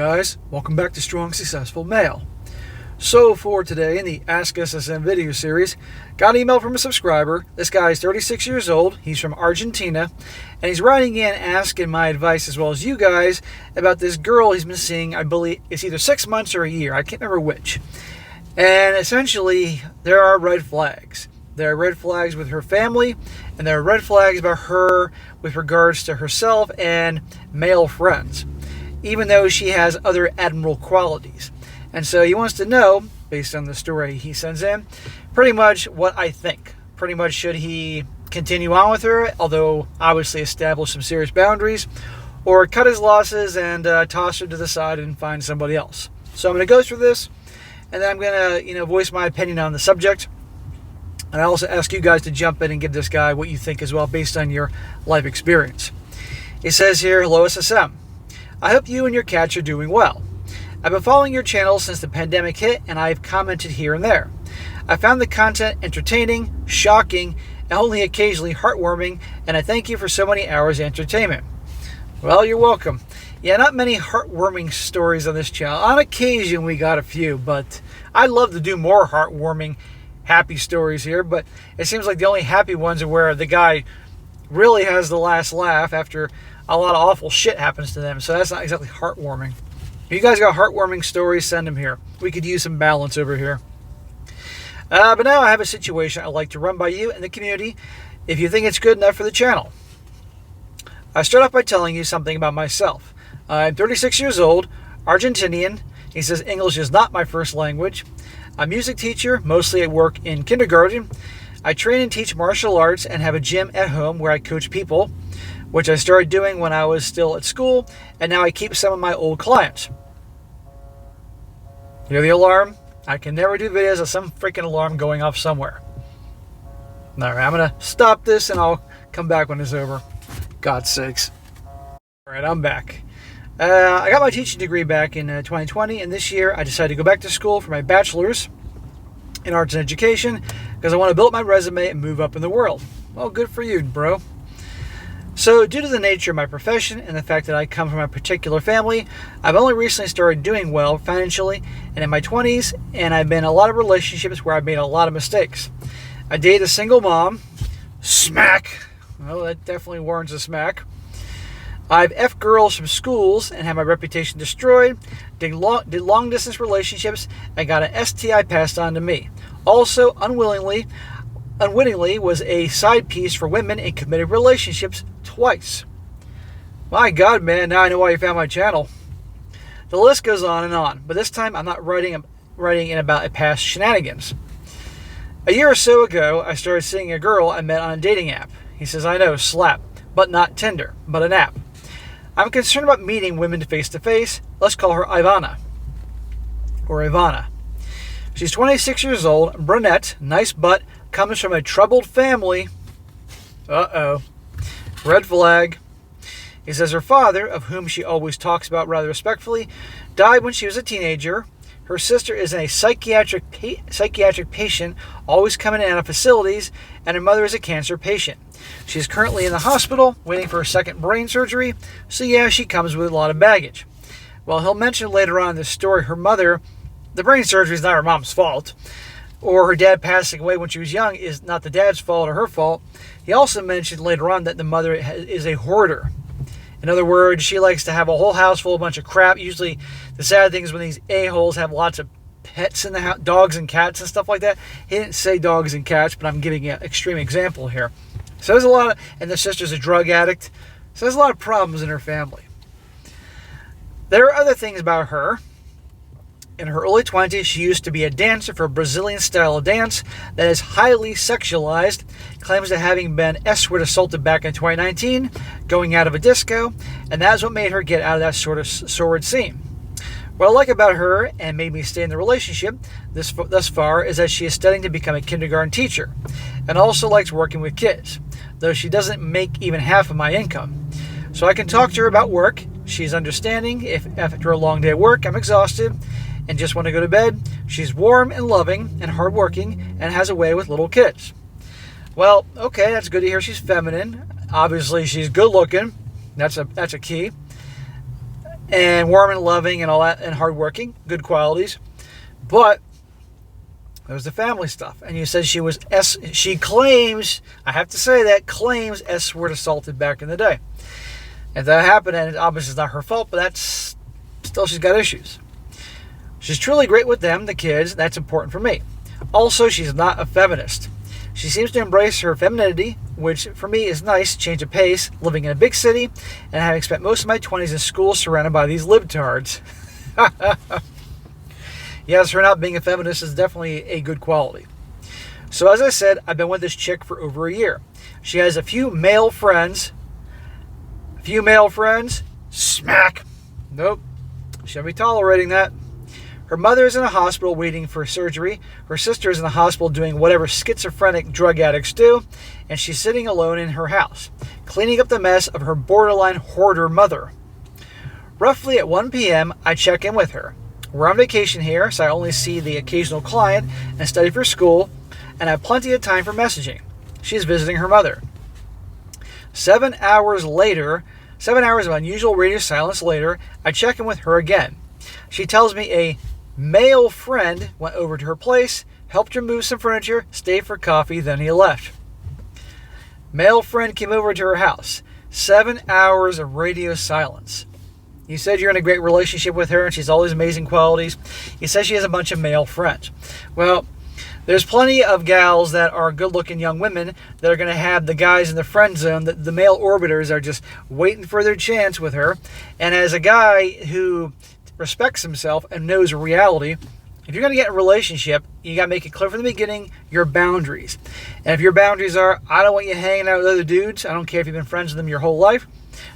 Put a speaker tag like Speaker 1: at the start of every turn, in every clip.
Speaker 1: guys, welcome back to Strong Successful Male. So for today in the Ask SSM video series, got an email from a subscriber. This guy is 36 years old, he's from Argentina, and he's writing in asking my advice as well as you guys about this girl he's been seeing. I believe it's either 6 months or a year, I can't remember which. And essentially, there are red flags. There are red flags with her family, and there are red flags about her with regards to herself and male friends, even though she has other admirable qualities. And so he wants to know, based on the story he sends in, pretty much what I think. Pretty much should he continue on with her, although obviously establish some serious boundaries, or cut his losses and toss her to the side and find somebody else. So I'm going to go through this, and then I'm going to voice my opinion on the subject. And I also ask you guys to jump in and give this guy what you think as well, based on your life experience. He says here, "Hello SSM. I hope you and your cats are doing well. I've been following your channel since the pandemic hit, and I've commented here and there. I found the content entertaining, shocking, and only occasionally heartwarming, and I thank you for so many hours of entertainment." Well, you're welcome. Yeah, not many heartwarming stories on this channel. On occasion, we got a few, but I'd love to do more heartwarming, happy stories here, but it seems like the only happy ones are where the guy really has the last laugh after a lot of awful shit happens to them. So that's not exactly heartwarming. If you guys got heartwarming stories, send them here. We could use some balance over here. But now I have a situation I'd like to run by you and the community if you think it's good enough for the channel. I start off by telling you something about myself. I'm 36 years old, Argentinian. He says English is not my first language. I'm a music teacher, mostly I work in kindergarten. I train and teach martial arts and have a gym at home where I coach people, which I started doing when I was still at school, and now I keep some of my old clients. Hear the alarm? I can never do videos of some freaking alarm going off somewhere. Alright, I'm going to stop this and I'll come back when it's over. God's sakes. Alright, I'm back. I got my teaching degree back in 2020, and this year I decided to go back to school for my bachelor's in arts and education because I want to build my resume and move up in the world. Well, good for you, bro. So, due to the nature of my profession and the fact that I come from a particular family, I've only recently started doing well financially and in my 20s, and I've been in a lot of relationships where I've made a lot of mistakes. I dated a single mom. Smack! Well, that definitely warrants a smack. I've F girls from schools and had my reputation destroyed, did long distance relationships, and got an STI passed on to me. Also, unwittingly was a side piece for women in committed relationships twice. My God, man, now I know why you found my channel. The list goes on, but this time I'm not writing in about past shenanigans. A year or so ago, I started seeing a girl I met on a dating app. He says, I know, slap, but not Tinder, but an app. I'm concerned about meeting women face to face. Let's call her Ivana. Or Ivana. She's 26 years old, brunette, nice butt, comes from a troubled family. Uh-oh. Red flag. He says her father, of whom she always talks about rather respectfully, died when she was a teenager. Her sister is a psychiatric patient, always coming in and out of facilities, and her mother is a cancer patient. She's currently in the hospital, waiting for her second brain surgery, so yeah, she comes with a lot of baggage. Well, he'll mention later on in the story her mother, the brain surgery is not her mom's fault, or her dad passing away when she was young is not the dad's fault or her fault. He also mentioned later on that the mother is a hoarder. In other words, she likes to have a whole house full of a bunch of crap. Usually, the sad thing is when these a-holes have lots of pets in the house, dogs and cats and stuff like that. He didn't say dogs and cats, but I'm giving an extreme example here. So there's a lot of, and the sister's a drug addict. So there's a lot of problems in her family. There are other things about her. In her early 20s, she used to be a dancer for a Brazilian style of dance that is highly sexualized, claims to having been S-word assaulted back in 2019, going out of a disco, and that's what made her get out of that sort of sordid scene. What I like about her, and made me stay in the relationship thus far, is that she is studying to become a kindergarten teacher, and also likes working with kids, though she doesn't make even half of my income. So I can talk to her about work. She's understanding if after a long day at work I'm exhausted and just want to go to bed. She's warm and loving and hardworking and has a way with little kids. Well, okay, that's good to hear. She's feminine. Obviously, she's good looking. That's a key. and warm and loving and all that, and hardworking, good qualities. But there was the family stuff. And you said she claims, I have to say that, claims S-word assaulted back in the day. If that happened, and it obviously is not her fault, but that's still, she's got issues. She's truly great with them, the kids. That's important for me. Also, she's not a feminist. She seems to embrace her femininity, which for me is nice, change of pace, living in a big city, and having spent most of my 20s in school surrounded by these libtards. Yes, her not being a feminist is definitely a good quality. So as I said, I've been with this chick for over a year. She has a few male friends. Smack. Nope. Shouldn't be tolerating that. Her mother is in a hospital waiting for surgery. Her sister is in the hospital doing whatever schizophrenic drug addicts do. And she's sitting alone in her house, cleaning up the mess of her borderline hoarder mother. Roughly at 1 p.m., I check in with her. We're on vacation here, so I only see the occasional client and study for school, and I have plenty of time for messaging. She's visiting her mother. 7 hours of unusual radio silence later, I check in with her again. She tells me a male friend went over to her place, helped her move some furniture, stayed for coffee, then he left. Male friend came over to her house. 7 hours of radio silence. You said you're in a great relationship with her and she's all these amazing qualities. You said she has a bunch of male friends. Well, there's plenty of gals that are good-looking young women that are going to have the guys in the friend zone. The male orbiters are just waiting for their chance with her. And as a guy who respects himself and knows reality, if you're going to get in a relationship, you got to make it clear from the beginning your boundaries. And if your boundaries are, I don't want you hanging out with other dudes, I don't care if you've been friends with them your whole life,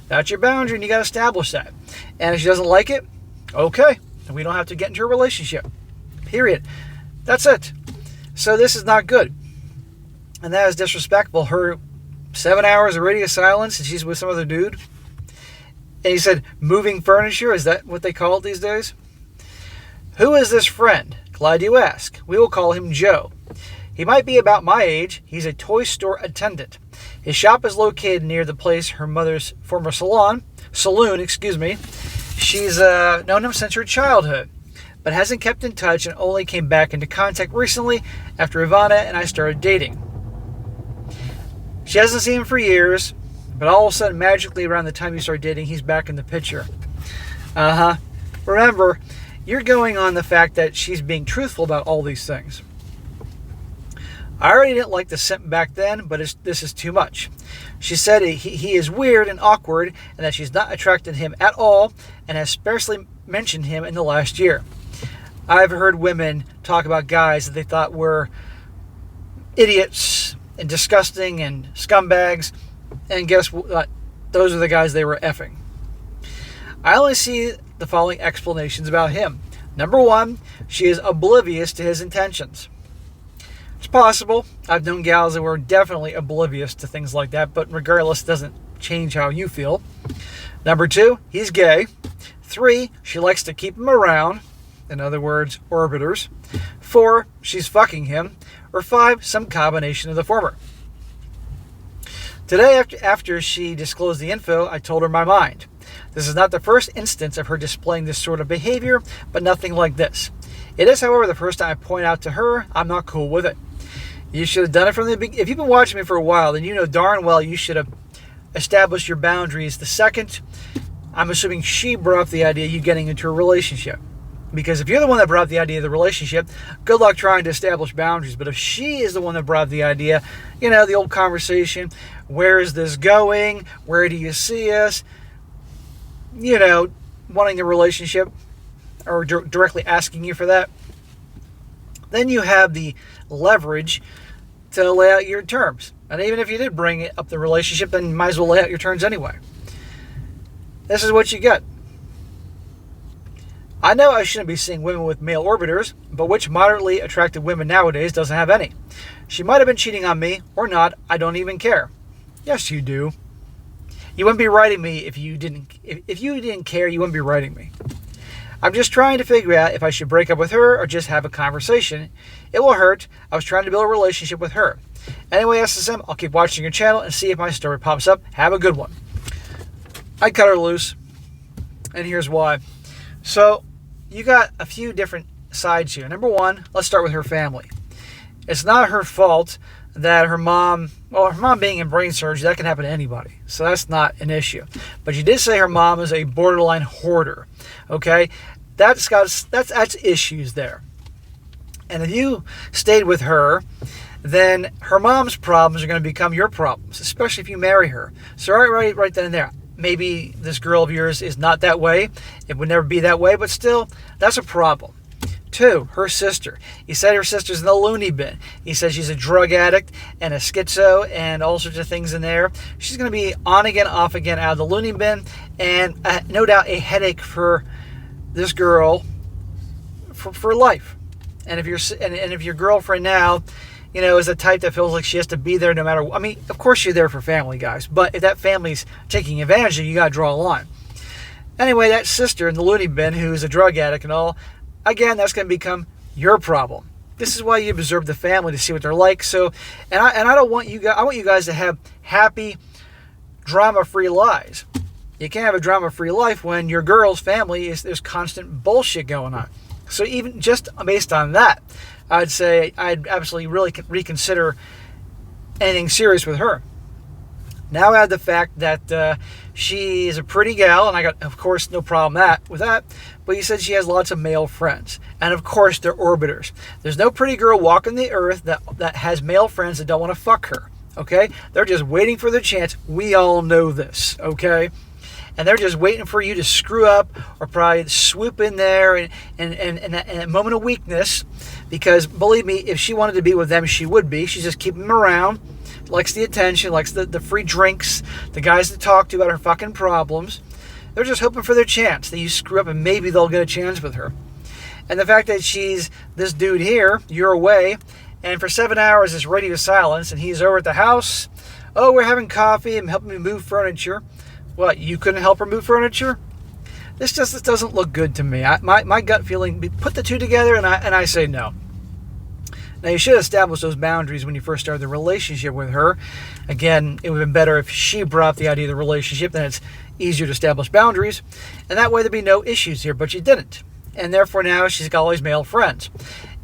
Speaker 1: that's your boundary and you got to establish that. And if she doesn't like it, okay, then we don't have to get into a relationship. Period. That's it. So this is not good. And that is disrespectful. Her 7 hours of radio silence and she's with some other dude. And he said, moving furniture, is that what they call it these days? Who is this friend? Glad you ask. We will call him Joe. He might be about my age. He's a toy store attendant. His shop is located near the place her mother's former saloon. She's known him since her childhood, but hasn't kept in touch and only came back into contact recently after Ivana and I started dating. She hasn't seen him for years, but all of a sudden, magically around the time you start dating, he's back in the picture. Remember, you're going on the fact that she's being truthful about all these things. I already didn't like the simp back then, but this is too much. She said he is weird and awkward and that she's not attracted to him at all and has scarcely mentioned him in the last year. I've heard women talk about guys that they thought were idiots and disgusting and scumbags, and guess what? Those are the guys they were effing. I only see the following explanations about him. Number one, she is oblivious to his intentions. It's possible. I've known gals that were definitely oblivious to things like that, but regardless, it doesn't change how you feel. Number two, he's gay. 3, she likes to keep him around. In other words, orbiters. 4, she's fucking him. Or 5, some combination of the former. Today, after she disclosed the info, I told her my mind. This is not the first instance of her displaying this sort of behavior, but nothing like this. It is, however, the first time I point out to her I'm not cool with it. You should have done it from the beginning. If you've been watching me for a while, then you know darn well you should have established your boundaries the second, I'm assuming, she brought up the idea of you getting into a relationship. Because if you're the one that brought up the idea of the relationship, good luck trying to establish boundaries. But if she is the one that brought up the idea, you know, the old conversation, where is this going? Where do you see us? You know, wanting a relationship or directly asking you for that, then you have the leverage to lay out your terms. And even if you did bring up the relationship, then you might as well lay out your terms anyway. This is what you get. I know I shouldn't be seeing women with male orbiters, but which moderately attractive women nowadays doesn't have any? She might have been cheating on me, or not, I don't even care. Yes, you do. You wouldn't be writing me if you didn't care, you wouldn't be writing me. I'm just trying to figure out if I should break up with her or just have a conversation. It will hurt. I was trying to build a relationship with her. Anyway, SSM, I'll keep watching your channel and see if my story pops up. Have a good one. I'd cut her loose. And here's why. So you got a few different sides here. Number one, let's start with her family. It's not her fault that her mom being in brain surgery, that can happen to anybody. So that's not an issue. But you did say her mom is a borderline hoarder. Okay? That's issues there. And if you stayed with her, then her mom's problems are going to become your problems, especially if you marry her. So right then and there, maybe this girl of yours is not that way. It would never be that way, but still, that's a problem. Two, her sister. He said her sister's in the loony bin. He said she's a drug addict and a schizo and all sorts of things in there. She's going to be on again, off again out of the loony bin, and no doubt a headache for this girl for life. And if your girlfriend now, is the type that feels like she has to be there no matter what. I mean, of course you're there for family, guys, but if that family's taking advantage of you, you got to draw a line. Anyway, that sister in the loony bin who's a drug addict and all, again, that's going to become your problem. This is why you observe the family to see what they're like. So, and I don't want you guys. I want you guys to have happy, drama-free lives. You can't have a drama-free life when your girl's family there's constant bullshit going on. So even just based on that, I'd say I'd absolutely really reconsider anything serious with her. Now add the fact that she is a pretty gal, and I got, of course, no problem with that. But you said she has lots of male friends, and of course they're orbiters. There's no pretty girl walking the earth that has male friends that don't want to fuck her. Okay, they're just waiting for their chance. We all know this. Okay. And they're just waiting for you to screw up or probably swoop in there in a moment of weakness. Because believe me, if she wanted to be with them, she would be. She's just keeping them around. Likes the attention, likes the free drinks, the guys to talk to about her fucking problems. They're just hoping for their chance, that you screw up and maybe they'll get a chance with her. And the fact that she's this dude here, you're away, and for 7 hours is radio silence, and he's over at the house. Oh, we're having coffee and helping me move furniture. What, you couldn't help her move furniture? This doesn't look good to me. My gut feeling, put the two together, and I say no. Now, you should establish those boundaries when you first started the relationship with her. Again, it would have been better if she brought up the idea of the relationship, then it's easier to establish boundaries. And that way there'd be no issues here, but you didn't. And therefore now she's got all these male friends.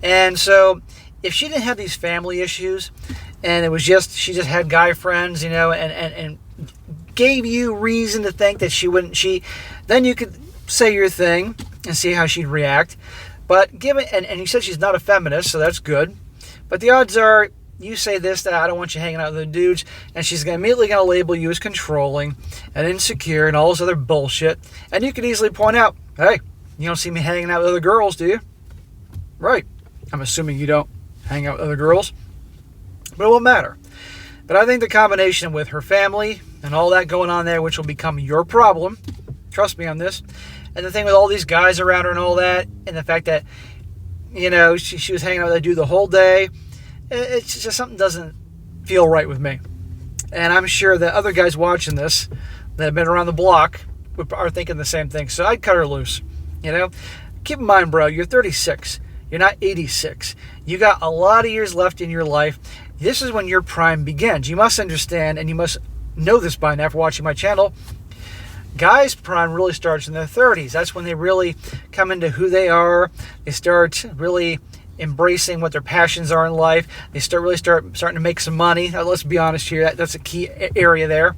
Speaker 1: And so if she didn't have these family issues, and it was just, she just had guy friends, and gave you reason to think that she wouldn't, then you could say your thing and see how she'd react. But given, and you said she's not a feminist, so that's good. But the odds are, you say this, that I don't want you hanging out with the dudes, and she's immediately going to label you as controlling and insecure and all this other bullshit. And you could easily point out, hey, you don't see me hanging out with other girls, do you? Right. I'm assuming you don't hang out with other girls. But it won't matter. But I think the combination with her family and all that going on there, which will become your problem, trust me on this, and the thing with all these guys around her and all that, and the fact that, she was hanging out with that dude the whole day, it's just something doesn't feel right with me. And I'm sure that other guys watching this that have been around the block are thinking the same thing. So I'd cut her loose, Keep in mind, bro, you're 36. You're not 86. You got a lot of years left in your life. This is when your prime begins. You must understand, and you must know this by now for watching my channel, guys' prime really starts in their 30s. That's when they really come into who they are. They start really embracing what their passions are in life. They starting to make some money. Now, let's be honest here. That's a key area there.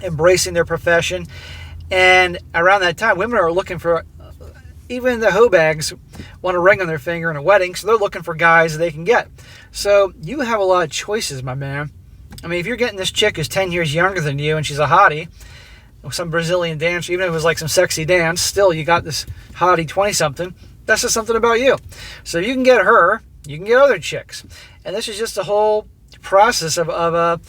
Speaker 1: Embracing their profession. And around that time, women are looking for, even the hoe bags want a ring on their finger in a wedding, so they're looking for guys that they can get. So you have a lot of choices, my man. I mean, if you're getting this chick who's 10 years younger than you and she's a hottie, some Brazilian dancer, even if it was like some sexy dance, still you got this hottie 20-something, that's just something about you. So if you can get her, you can get other chicks. And this is just a whole process of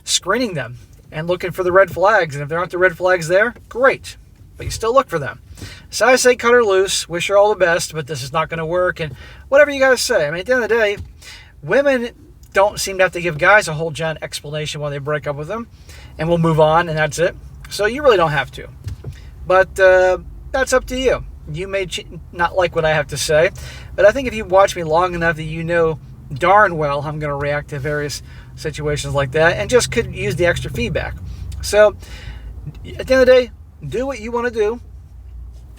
Speaker 1: screening them and looking for the red flags. And if there aren't the red flags there, great. But you still look for them. So I say cut her loose, wish her all the best, but this is not going to work. And whatever you got to say. I mean, at the end of the day, women don't seem to have to give guys a whole giant explanation why they break up with them. And we'll move on, and that's it. So you really don't have to. But that's up to you. You may not like what I have to say, but I think if you watch me long enough that you know darn well how I'm going to react to various situations like that, and just could use the extra feedback. So at the end of the day, do what you want to do.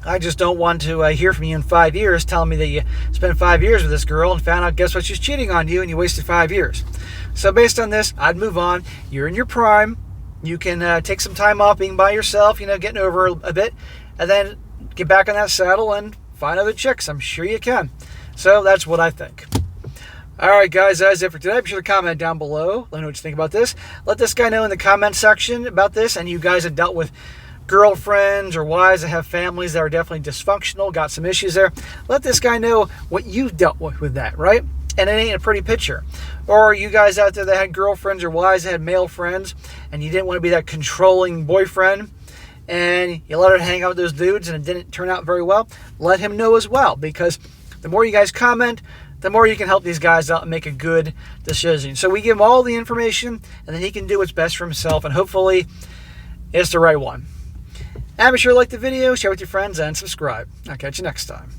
Speaker 1: I just don't want to hear from you in 5 years telling me that you spent 5 years with this girl and found out, guess what, she's cheating on you and you wasted 5 years. So based on this, I'd move on. You're in your prime. You can take some time off being by yourself, getting over a bit, and then get back on that saddle and find other chicks. I'm sure you can. So that's what I think. All right, guys, that's it for today. Be sure to comment down below. Let me know what you think about this. Let this guy know in the comment section about this, and you guys have dealt with girlfriends or wives that have families that are definitely dysfunctional, got some issues there. Let this guy know what you've dealt with that, right? And it ain't a pretty picture. Or you guys out there that had girlfriends or wives that had male friends, and you didn't want to be that controlling boyfriend, and you let her hang out with those dudes and it didn't turn out very well. Let him know as well, because the more you guys comment, the more you can help these guys out and make a good decision. So we give him all the information, and then he can do what's best for himself, and hopefully it's the right one. And be sure to like the video, share with your friends, and subscribe. I'll catch you next time.